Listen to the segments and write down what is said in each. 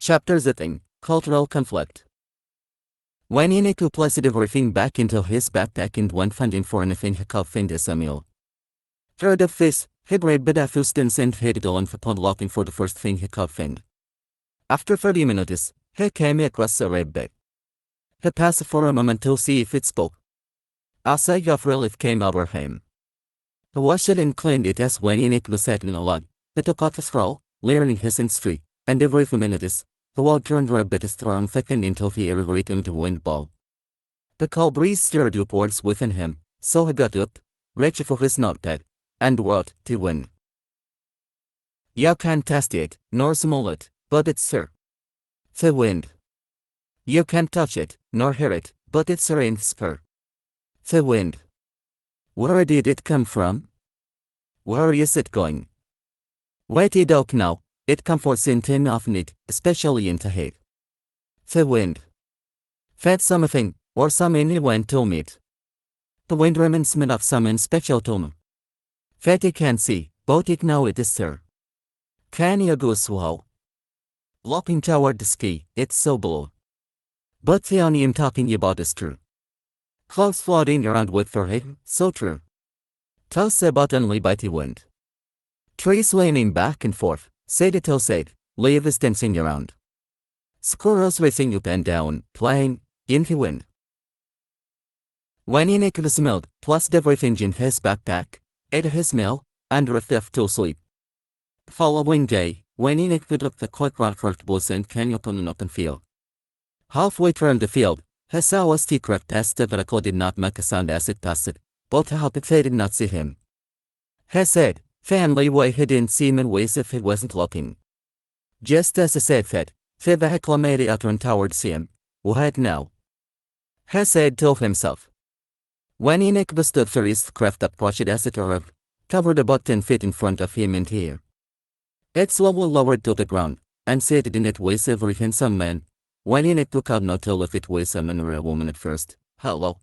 Chapter 9 Cultural Conflict. When Iniku placed everything back into his backpack and went finding for anything he could find as a meal. Heard of this, he grabbed a distance and headed on upon looking for the first thing he could find. After 30 minutes, he came across a red bag. He paused for a moment to see if it spoke. A sigh of relief came over him. He washed it and cleaned it as when Iniku sat in a log. He took out the scroll, layering his history, and every few minutes, the wall turned red but strong thickened until he elevated into wind ball. The cold breeze stirred upwards within him, so he got up, reached for his notepad, and wrote to win. You can't taste it, nor smell it, but it's there. The wind. You can't touch it, nor hear it, but it's there in the spur. The wind. Where did it come from? Where is it going? Wait it out now. It comforts in tin often it, especially in Tahiti. The wind. Fed something, or some anyone to meet. The wind remains made of some in special tone. Fed it can see, but it now it is there. Can you go slow? Looking toward the ski, it's so blue. But the only I'm talking about is true. Clouds floating around with their head, so true. Toss about only by the wind. Trees leaning back and forth. Said it said, leaves dancing around. Squirrels racing up and down, playing, in the wind. When Iniku smelled, placed everything in his backpack, ate his meal, and left to sleep. The following day, when Iniku took the quick run for the bus and came upon an open field. Halfway through the field, he saw a stick as the vehicle did not make a sound as it passed, but how they did not see him. He said, Family way he didn't seem in ways if he wasn't looking. Just as he said that, the vehicle made a turn towards him. What now? He said to himself. When Iniku stood for his craft approached as it arrived, covered about 10 feet in front of him in the air. It slowly lowered to the ground, and seated in it was a very handsome man. When Iniku could not tell if it was a man or a woman at first. Hello.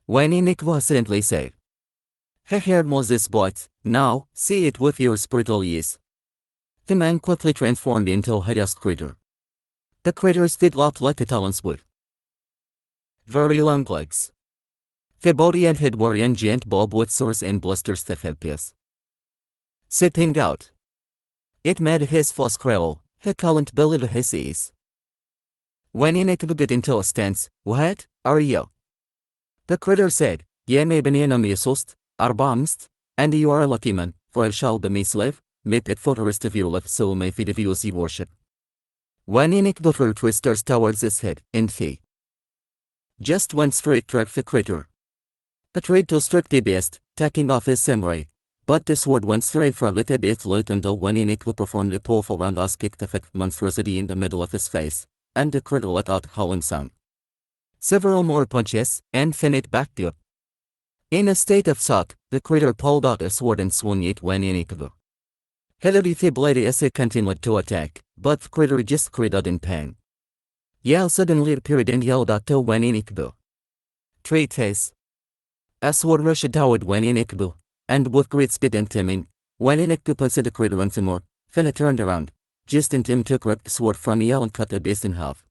When Iniku accidentally said. He heard Moses' voice, now, see it with your spiritual eyes. The man quickly transformed into a hideous creature. The creature's feet looked like a talon's wood. Very long legs. The body and head were a giant bulb with sores and blisters that had pierced. Sitting out. It made his face crawl, he couldn't believe his eyes. When Iniku got into a stance, what, are you? The creature said, Ye may be an amused. Are bombs, and you are a lucky man, for I shall be my slave, make it for the rest of your life so may feed of you as you worship. When Iniku threw twisters towards his head, and he just went straight toward the creature. He tried to strike the beast, taking off his samurai, but the sword went straight for a little bit late until when Iniku performed a powerful roundhouse kick that effect monstrosity in the middle of his face, and the creature let out a howling sound. Several more punches, and then it backed up. In a state of shock, the creature pulled out a sword and swung it when Iniku. He let the blade as he continued to attack, but the creature just cried out in pain. Yell suddenly appeared and yelled out to when Iniku. Treatise. A sword rushed toward when Iniku, and with great speed and timing, when Iniku pursued the creature once more, then it turned around, just in time to grab the sword from Yell and cut the beast in half.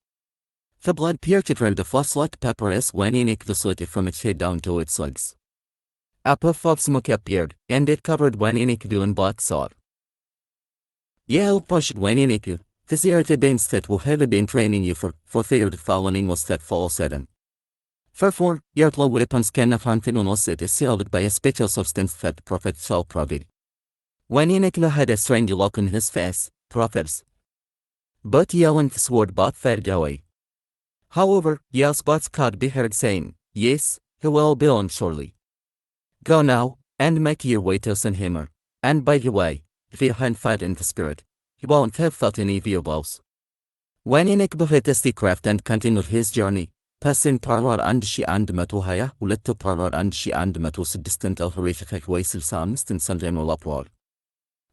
The blood pierced through the flesh like pepper as when Iniku slid it from its head down to its legs. A puff of smoke appeared, and it covered when Iniku in black salt. Yell pushed when Iniku, this irritated beings that will have been training you for fear the following was that fall sudden. Therefore, your weapons cannot hunt unless it is sealed by a special substance that prophet shall provide. When Iniku had a strange look on his face, prophets. But Yell and the sword both faded away. However, Yell's bots could be heard saying, Yes, he will be on shortly. Go now, and make your way to Sunhammer, and by the way, if you haven't fight in the spirit, you won't have fought any of your blows. When Iniku hit the craft and continued his journey, passing parlor and she and Matuhaya, ulit to parlor and she and Matus distant horrific ways of Samst and Sunhammer upward.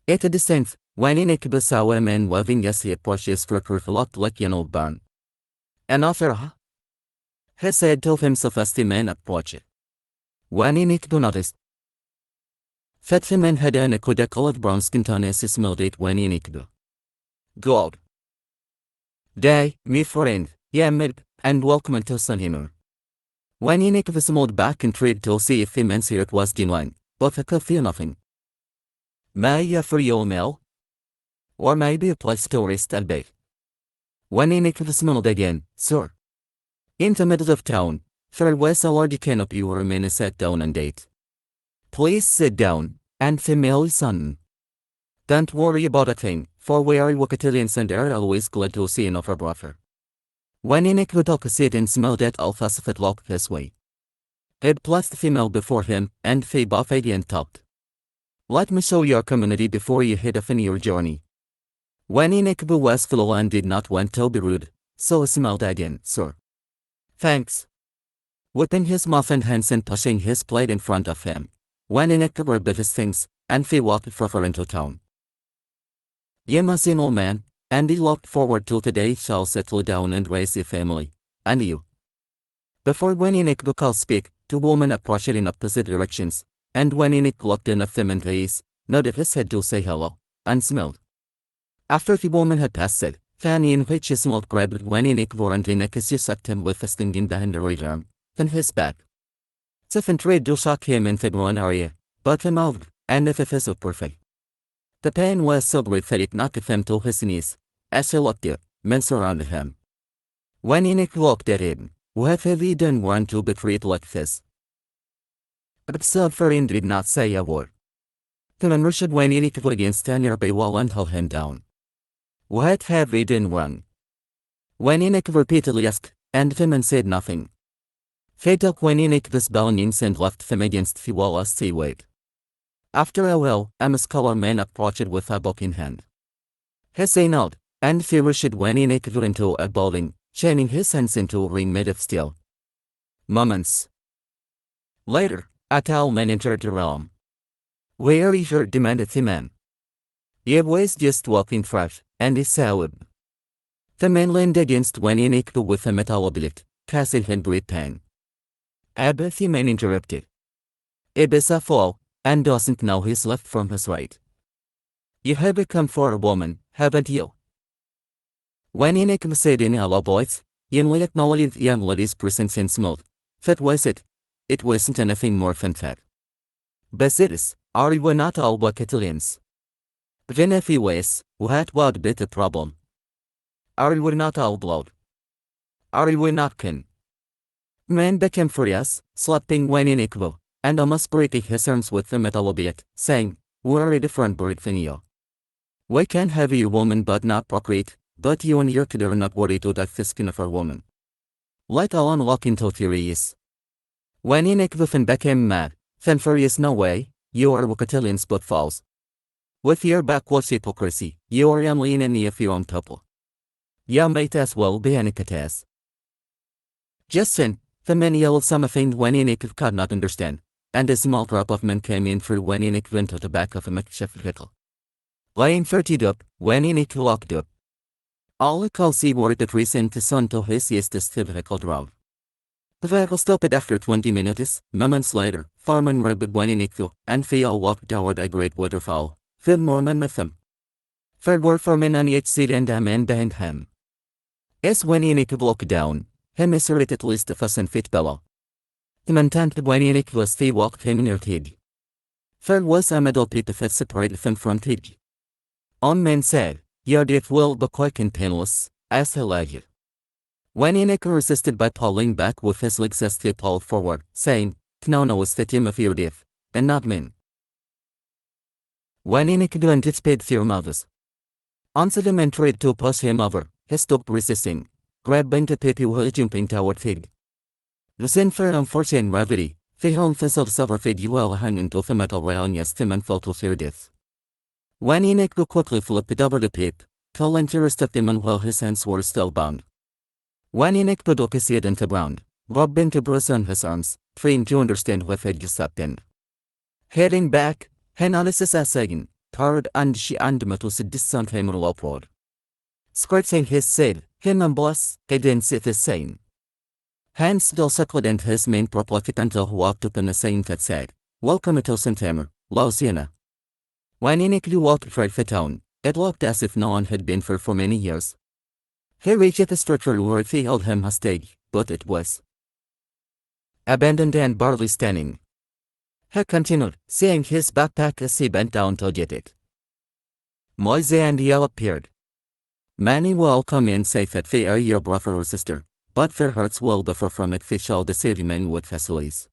At a distance, when Iniku saw a man waving as he approached his structure looked like an old barn. An offer, he said to himself as the man approached. When Iniku noticed that the man had a colored brown skin tone as he smelled it when Iniku. God. Day, me friend, Yamid, and welcome to Sunhimmer. When Yannick was back and tried to see if immense it was genuine, but I could feel nothing. May I for your mail? Or maybe a place tourist I'll be. When Yannick was again, sir. In the middle of town, there was a large canopy where a man sat down and ate. Please sit down, and female son. Don't worry about a thing, for we are Wakatilians and are always glad to see another brother. When Yannick would talk sit and smelled at Alphasifat locked this way. It placed female before him, and they buffeted and talked. Let me show your community before you head off in your journey. When Yannick was full and did not want to be rude, so smelled again, sir. Thanks. Whipping his mouth and hands and pushing his plate in front of him. When Yannick grabbed his things, and they walked further into town. Yema's an old man, and he looked forward to today shall settle down and raise a family, and you. Before when Yannick could speak, two women approached in opposite directions, and when Yannick looked in of them and gaze, nodded his head to say hello, and smiled. After the woman had passed, Fanny in which his mouth grabbed when Yannick warned Yannick as he sucked him with a sting in behind the right arm, then his back. Tiffin tried to shock him in the one area, but he moved, and if it is so perfect. The pain was so great that it knocked him to his knees, as he looked up, men surrounded him. When Yannick looked at him, what have he done want to be treated like this? But Silverin did not say a word. The man rushed when Yannick would against a nearby wall and held him down. What have we done wrong? When Yannick repeatedly asked, and the man said nothing. They took when Yannick was belongings and left them against the wall as they waited. After a while, a muscular man approached with a book in hand. He signaled, and they rushed when Yannick got into a building, chaining his hands into a ring made of steel. Moments later, a tall man entered the room. Where is your demanded the man? He was just walking fresh, and he saw him. The man leaned against when Yannick with a metal object, casting him great pain. The man interrupted. It is a fall, and doesn't know his left from his right. You have become for a woman, haven't you? When Yannick said in a low voice, Yannick acknowledged the young lady's presence and smiled. That was it. It wasn't anything more than that. Besides, are we not all Wakatilians? Then if he was, what would be the problem? Are we not all blood? Are we not kin? Man became furious, slapping when Yannick and almost breaking his arms with the metal object, saying, we're a different breed than you. We can have you woman but not procreate, but you and your kid are not worthy to the skin of a woman. Let alone look into theories. When Yannick became mad, then furious no way, you are Wakatilians but false. With your backwards hypocrisy, you are only in any of your own couple. You might as well be Yannickatas. Just then, the man yelled something when Yannick could not understand, and a small group of men came in through when Yannick went to the back of a makeshift vehicle. Lying 30 up, when Yannick locked up. All he could see were the trees and the sun to his eastest vehicle drove. The vehicle stopped after 20 minutes, moments later, firemen grabbed when Yannick and they all walked toward a great waterfall, filled more men with them. There were 4 men on each seat and a man behind him. As when Yannick looked down, he measured at least a 1,000 feet below. The man tanked when Yannick was they walked him near Tig. There was a middle pit that separated them from Tig. On man said, your death will be quick and painless, as he lay. When Yannick resisted by pulling back with his legs as they pulled forward, saying, Known was the team of your death, and not men. When Yannick didn't anticipate their mothers. Once the man tried to push him over, he stopped resisting, grabbing the pit while jumping toward Tig. The sin for unforeseen gravity, they held themselves over Tig while hanging to the metal rail as the man fell to their death. When Yannick quickly flipped over the pit, Cole intercepted him while his hands were still bound. When Yannick put his head into ground, rubbing the bruise on his arms, trying to understand what had just happened. Heading back, he notices a second, third and she and metus distant him upward. Scratching his head, him and boss, he then sit the same. Hands still suckled and his main propletic until he walked up in the same that said, Welcome to September, Louisiana. When Yannick walked through the town, it looked as if no one had been there for many years. He reached the structure where he held him hostage, but it was abandoned and barely standing. He continued, seeing his backpack as he bent down to get it. Moise and Yell appeared. Many will come in safe that they are your brother or sister, but their hearts will differ from it. They shall deceive men with facilities.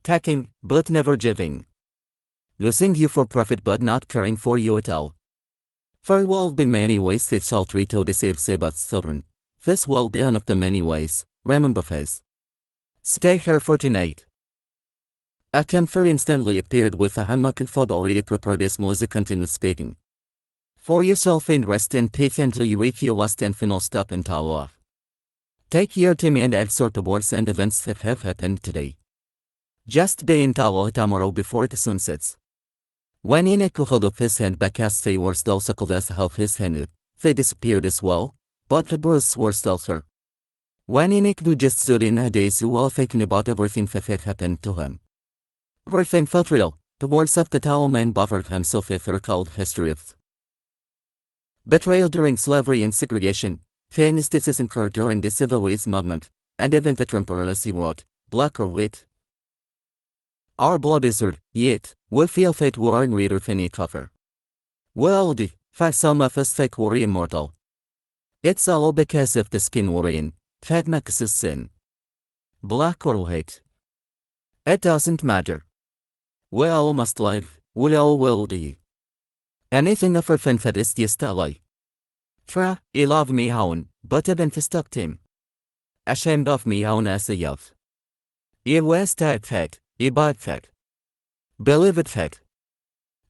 Taking, but never giving. Losing you for profit but not caring for you at all. There will be many ways they shall try to deceive Sabbath's children. This will be one of the many ways, remember this. Stay here 49. A camphor instantly appeared with a hammock and thought already prepared as Moses continued speaking. For yourself in rest and peace until you reach your last and final stop in Allah. Take your time and exhort the words and events that have happened today. Just be in Allah tomorrow before the sun sets. When Enoch held up his hand back as they were still suckled as half his hand, they disappeared as well, but the birds were still there. When Enoch just stood in a daze while thinking about everything that had happened to him. Everything felt real. The words of the tall man bothered him so they recalled history of betrayal during slavery and segregation, injustices incurred during the civil rights movement, and even the temporality wrote, black or white. Our blood is red, yet we feel fate war and reader than each other. Well, the fact some of us fake were immortal. It's all because of the skin we're in, that makes us sin. Black or white. It doesn't matter. We all must live, we all will die. Anything of everything that is just a lie. Tra, I love me houn, but I didn't stuck him. Ashamed of me houn as a youth. I was that fat, I bought fat. Believe it fat.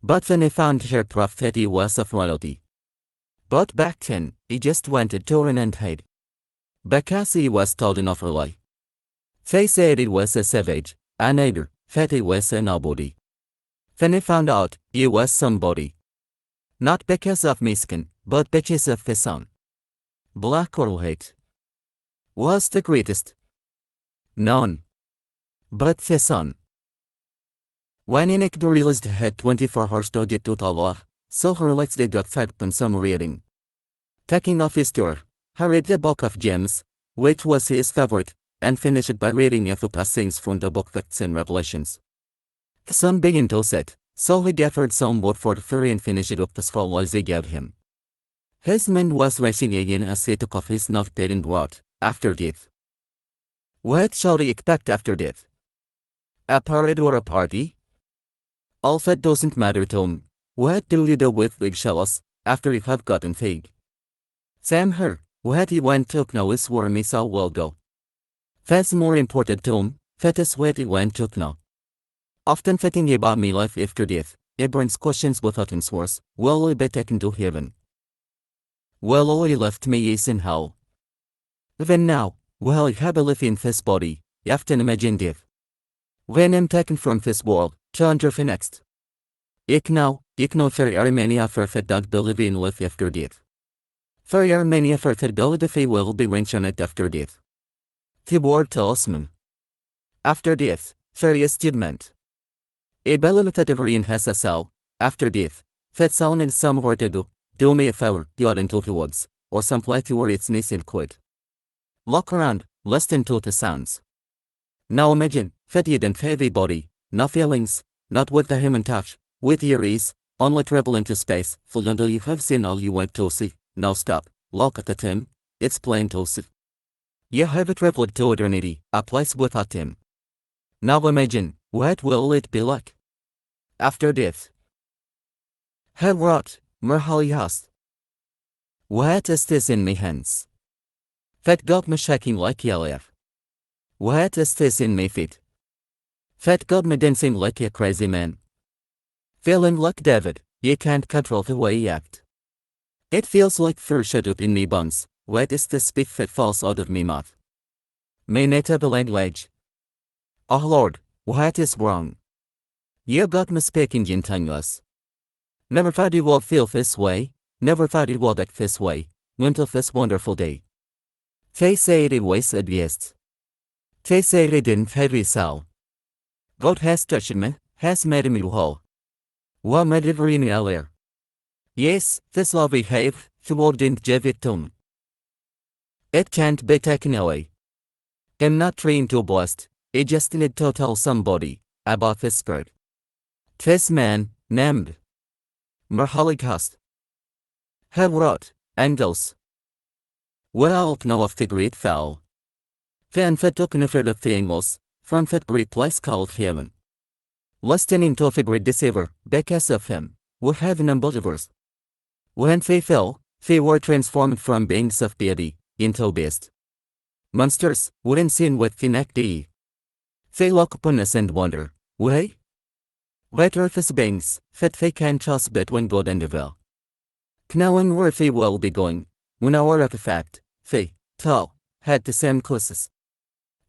But then I found her proof that he was of royalty. But back then, he just wanted to run and hide. Because he was told enough a lie. They said it was a savage, a neighbor, that he was a nobody. Then I found out, he was somebody. Not because of my skin, but because of the sun. Black or white. Was the greatest? None. But the sun. When Enoch realized he had 24 hours to get to Allah, so her legs they got fed on some reading. Taking off his door, he read the book of James, which was his favorite, and finished by reading a few passings from the book that's in Revelations. The sun began to set, so he gathered some wood for the fire and finished up the scroll as they gave him. His mind was racing again as he took off his notepad and wrote, after death. What shall we expect after death? A parade or a party? All that doesn't matter to him. What do you do with big shells, after you have gotten paid? Sam her, what he went to know is where me soul will go. That's more important to him, that is what he went to know. Often thinking about me life after death, it brings questions without answers. Will I be taken to heaven? Will I left me is in hell? Even now, while I have a life in this body, I often imagine death. When I'm taken from this world, to enter the next. Ik know there are many of that don't believe in life after death. There are many of that believe they will be mentioned after death. The word tells me. After death, there is judgment. I believe that everyone has a soul, after death, that soul is somewhere to do me a favor, God into the woods, or someplace where it's nice and quiet. Look around, listen to the sounds. Now imagine that you don't have a body, no feelings, not with the human touch, with your ease, only travel into space, full until you have seen all you want to see. Now stop, look at the time, it's plain to see. You have traveled to eternity, a place without him. Now imagine, what will it be like? After death. He wrote, Merhali hast. What is this in my hands? That got me shaking like yellow. What is this in my feet? That got me dancing like a crazy man. Feeling like David, you can't control the way you act. It feels like fur shut up in me bones. What is the spit that falls out of me mouth? My native language. Oh Lord, what is wrong? You got me speaking in tongues. Never thought it would feel this way, never thought it would act this way, until this wonderful day. They say it was a beast. They say it didn't have a soul. God has touched me, has made me whole. What made it really earlier? Yes, this love we have, the world didn't give it to me. It can't be taken away. I'm not trying to boast, I just need to tell somebody about this spirit. This man, named Merhaligast, have wrought angels. Well know of the great fowl. Then they took nefer of the angels, from that great place called heaven. Listening to the great deceiver, because of him, were heaven unbelievers. When they fell, they were transformed from beings of piety into beasts. Monsters, wouldn't sin with the neck de. They look upon us and wonder, why? What earth's beings, that they can choose between good and evil. Knowing where they will be going, when our artifact, they, too, had the same causes.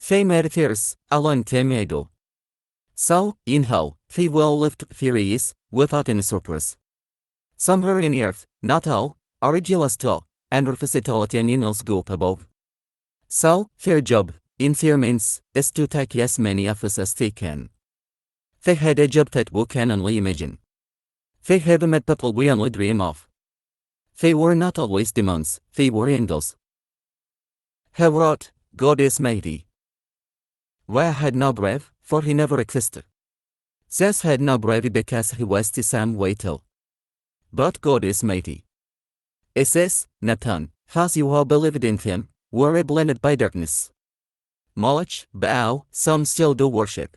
They made theirs, along them ego. So, in hell, they will live to their ease, without any surprise. Somewhere in earth, not all, are jealous too, and revisitolity and angels go up above. So, their job, in their means, is to take as many of us as they can. They had a job that we can only imagine. They had met people we only dream of. They were not always demons, they were angels. Have wrought, God is mighty. Wah had no brave, for he never existed. Zes had no brave because he was the same way too. But God is mighty. It says, Nathan, as you all believed in him, were blinded by darkness. Moloch, Baal, some still do worship.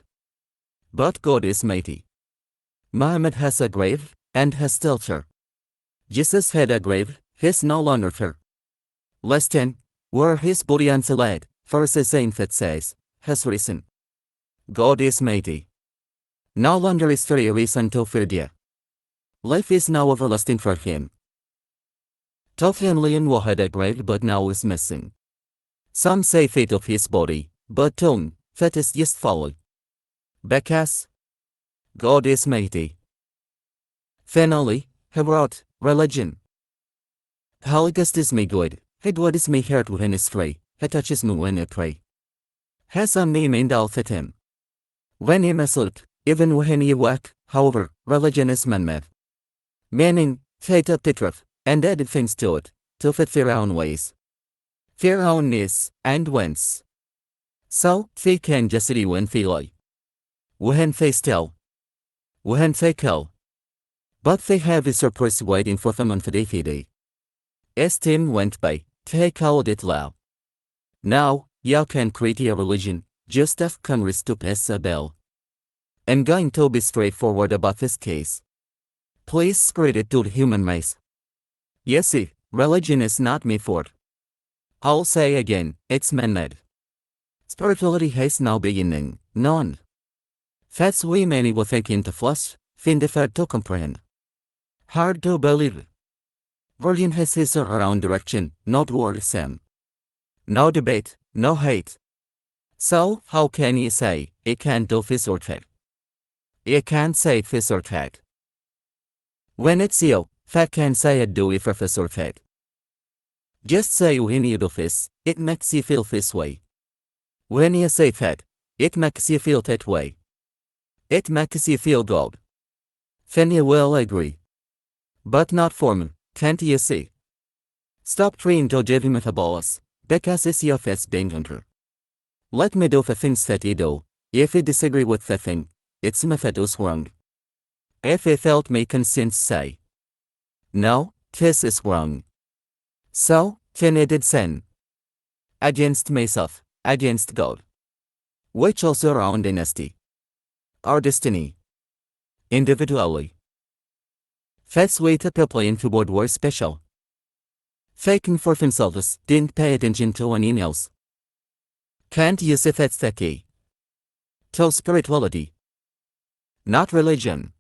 But God is mighty. Muhammad has a grave, and has still her. Jesus had a grave, his no longer her. Less 10, where his body unsalad, for a saint that says, has risen. God is mighty. No longer is there a reason to fear dear. Life is now everlasting for him. Tophian Leon had a grave but now is missing. Some say fate of his body, but tone, that is just folly. Because God is mighty. Finally, he wrote, religion. Holigast is me good, it what is me heart when astray, he touches me when I pray. Has a name and all fit him. When he asleep, even when he awake, however, religion is man-made. Meaning, they took the truth, and added things to it, to fit their own ways. Their own needs, and wants. So, they can just see when they lie. When they steal. When they kill. But they have a surprise waiting for them on the day. As time went by, they called it law. Now, you can create a religion, just as Congress to pass a bill. I'm going to be straightforward about this case. Please spread it to the human race. Yes, see, religion is not made for it. I'll say again, it's man-made. Spirituality has no beginning, none. That's why many will think into flesh, find it hard to comprehend. Hard to believe. Religion has his or her own direction, not war same. No debate, no hate. So, how can you say, it can't do this or that? It can't say this or that. When it's you, that can say it do if this or that. Just say when you do this, it makes you feel this way. When you say that, it makes you feel that way. It makes you feel good. Then you will agree. But not for me, can't you see? Stop trying to judge me with because it's your face being under. Let me do the things that you do. If you disagree with the thing, it's me that is wrong. If you felt me conscience say, no, this is wrong. So, then I did sin. Against myself, against God. Which also our own dynasty. Our destiny. Individually. That's why the people in the world were special. Faking for themselves, didn't pay attention to anyone else. Can't you see that's the key? To spirituality. Not religion.